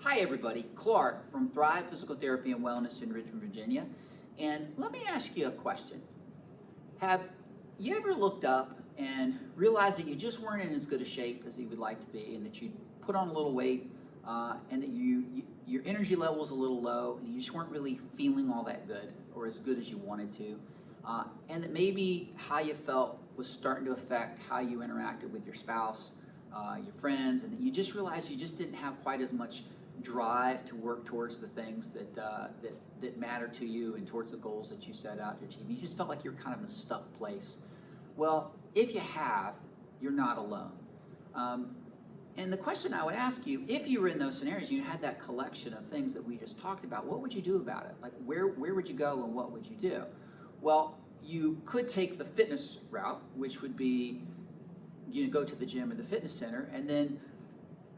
Hi everybody, Clarke from Thrive Physical Therapy and Wellness in Richmond, Virginia. And let me ask you a question. Have you ever looked up and realized that you just weren't in as good a shape as you would like to be, and that you put on a little weight, and that your energy level was a little low, and you just weren't really feeling all that good or as good as you wanted to, and that maybe how you felt was starting to affect how you interacted with your spouse, your friends, and that you just realized you just didn't have quite as much drive to work towards the things that matter to you and towards the goals that you set out to achieve. You just felt like you're kind of in a stuck place. Well, if you have, you're not alone. And the question I would ask you, if you were in those scenarios, you had that collection of things that we just talked about, what would you do about it? Like where would you go and what would you do? Well, you could take the fitness route, which would be go to the gym or the fitness center, and then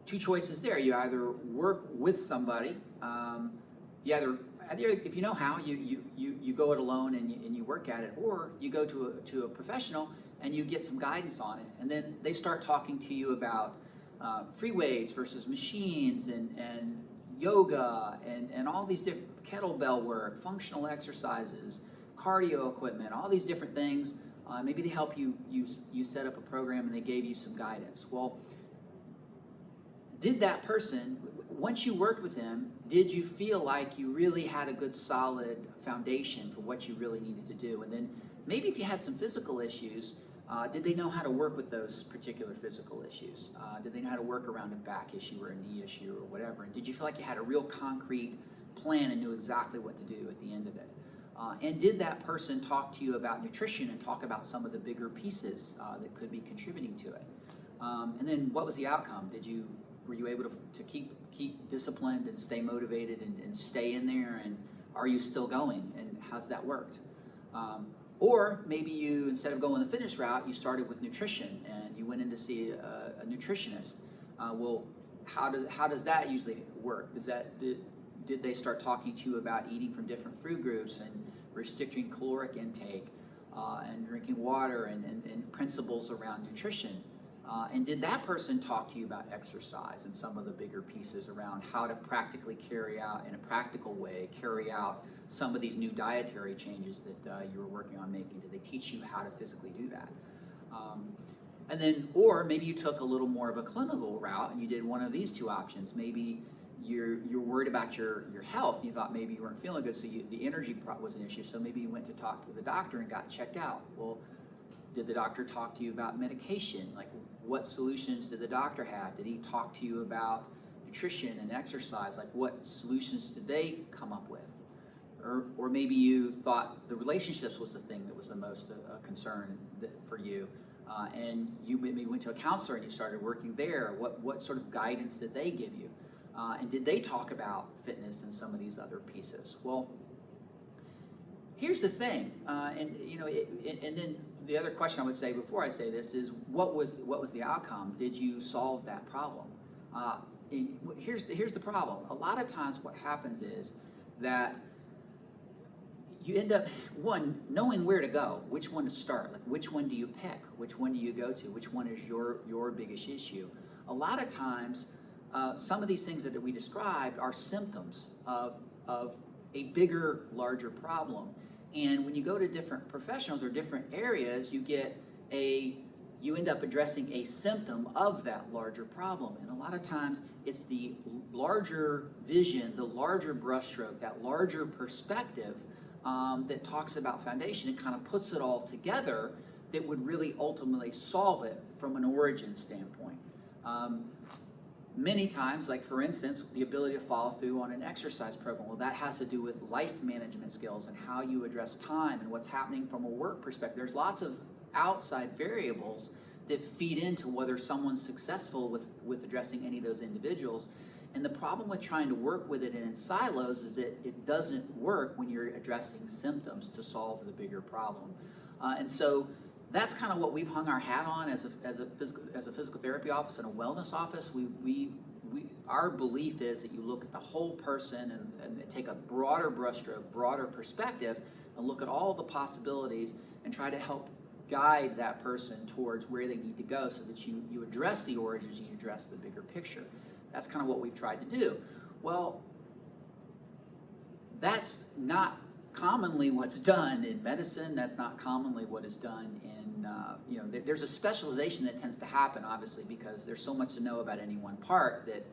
two choices there. You either work with somebody, either if you know how, you go it alone and you work at it, or you go to a professional and you get some guidance on it, and then they start talking to you about free weights versus machines and yoga and all these different kettlebell work, functional exercises, cardio equipment, all these different things. Maybe they help you set up a program and they gave you some guidance. Well, did that person, once you worked with them, did you feel like you really had a good solid foundation for what you really needed to do? And then maybe if you had some physical issues, did they know how to work with those particular physical issues? Did they know how to work around a back issue or a knee issue or whatever? And did you feel like you had a real concrete plan and knew exactly what to do at the end of it? And did that person talk to you about nutrition and talk about some of the bigger pieces that could be contributing to it? And then what was the outcome? Were you able to keep disciplined and stay motivated and stay in there? And are you still going? And how's that worked? Or maybe you, instead of going the fitness route, you started with nutrition and you went in to see a nutritionist. Well, how does that usually work? Did they start talking to you about eating from different food groups and restricting caloric intake and drinking water and principles around nutrition? And did that person talk to you about exercise and some of the bigger pieces around how to practically carry out, in a practical way, carry out some of these new dietary changes that you were working on making? Did they teach you how to physically do that? And then, or maybe you took a little more of a clinical route and you did one of these two options. Maybe you're worried about your health. You thought maybe you weren't feeling good, so the energy was an issue. So maybe you went to talk to the doctor and got checked out. Well, did the doctor talk to you about medication? Like, what solutions did the doctor have? Did he talk to you about nutrition and exercise? Like, what solutions did they come up with? Or maybe you thought the relationships was the thing that was the most concern for you, and you maybe went to a counselor and you started working there. What sort of guidance did they give you? And did they talk about fitness and some of these other pieces? Well, here's the thing, and then the other question I would say before I say this is, what was the outcome? Did you solve that problem? Here's the problem. A lot of times, what happens is that you end up, one, knowing where to go, which one to start, like which one do you pick, which one do you go to, which one is your biggest issue. A lot of times, some of these things that we described are symptoms of a bigger, larger problem. And when you go to different professionals or different areas, you end up addressing a symptom of that larger problem. And a lot of times it's the larger vision, the larger brushstroke, that larger perspective that talks about foundation and kind of puts it all together that would really ultimately solve it from an origin standpoint. Many times, like for instance, the ability to follow through on an exercise program, well, that has to do with life management skills and how you address time and what's happening from a work perspective. There's lots of outside variables that feed into whether someone's successful with addressing any of those individuals. And the problem with trying to work with it in silos is that it doesn't work when you're addressing symptoms to solve the bigger problem. And so that's kind of what we've hung our hat on as a physical therapy office and a wellness office. Our belief is that you look at the whole person and take a broader brushstroke, broader perspective, and look at all the possibilities and try to help guide that person towards where they need to go so that you address the origins and you address the bigger picture. That's kind of what we've tried to do. Well, that's not commonly what's done in medicine. That's not commonly what is done in, there's a specialization that tends to happen, obviously, because there's so much to know about any one part that,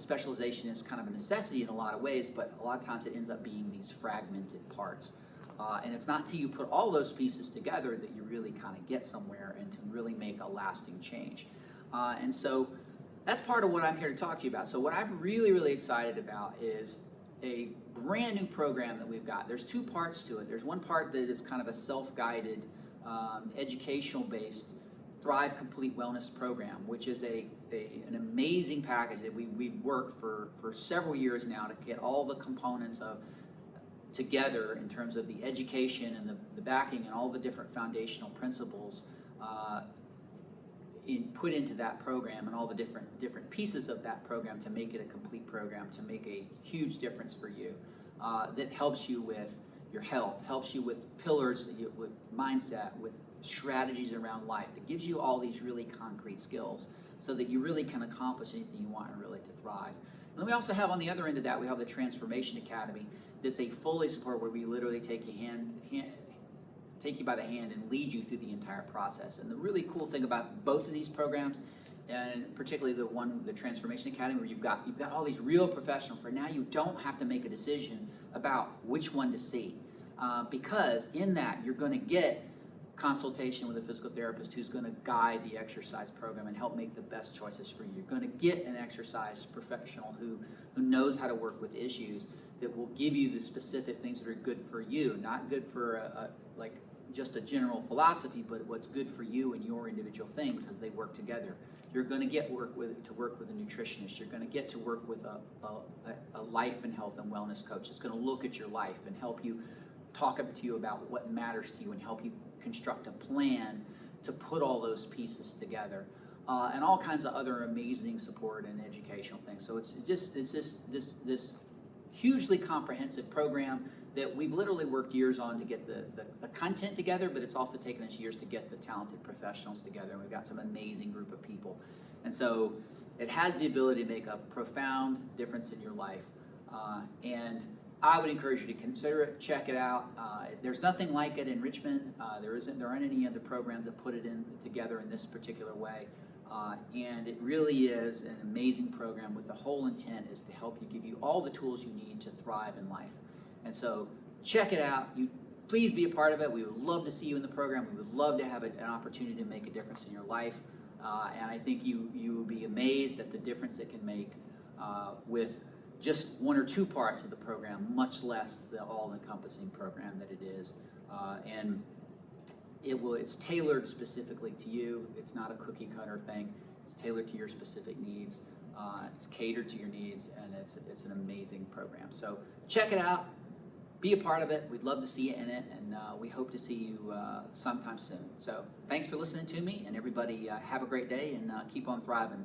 specialization is kind of a necessity in a lot of ways, but a lot of times it ends up being these fragmented parts. And it's not till you put all those pieces together that you really kind of get somewhere and to really make a lasting change. And so that's part of what I'm here to talk to you about. So what I'm really, really excited about is a brand new program that we've got. There's two parts to it. There's one part that is kind of a self-guided, educational-based Thrive Complete Wellness Program, which is an amazing package that we've worked for several years now to get all the components of together in terms of the education and the backing and all the different foundational principles put into that program and all the different pieces of that program to make it a complete program, to make a huge difference for you, that helps you with your health, helps you with pillars, with mindset, with strategies around life, that gives you all these really concrete skills so that you really can accomplish anything you want and really to thrive. And then we also have on the other end of that, we have the Transformation Academy. That's a fully support where we literally take you by the hand and lead you through the entire process. And the really cool thing about both of these programs, and particularly the Transformation Academy, where you've got all these real professionals, where now you don't have to make a decision about which one to see, because in that you're going to get consultation with a physical therapist who's going to guide the exercise program and help make the best choices for you. You're going to get an exercise professional who knows how to work with issues, that will give you the specific things that are good for you, not good for like just a general philosophy, but what's good for you and your individual thing, because they work together. You're going to get to work with a nutritionist. You're going to get to work with a life and health and wellness coach that's going to look at your life and help you, talk up to you about what matters to you and help you construct a plan to put all those pieces together, and all kinds of other amazing support and educational things. So it's this hugely comprehensive program that we've literally worked years on to get the content together, but it's also taken us years to get the talented professionals together, and we've got some amazing group of people. And so it has the ability to make a profound difference in your life. And I would encourage you to consider it, check it out. There's nothing like it in Richmond. There aren't any other programs that put it together in this particular way. And it really is an amazing program with the whole intent is to help you, give you all the tools you need to thrive in life. And so check it out. Please be a part of it. We would love to see you in the program. We would love to have an opportunity to make a difference in your life. And I think you will be amazed at the difference it can make with just one or two parts of the program, much less the all-encompassing program that it is. And it's tailored specifically to you. It's not a cookie cutter thing. It's tailored to your specific needs. It's catered to your needs, and it's an amazing program. So check it out. Be a part of it. We'd love to see you in it, and we hope to see you sometime soon. So thanks for listening to me, and everybody have a great day and keep on thriving.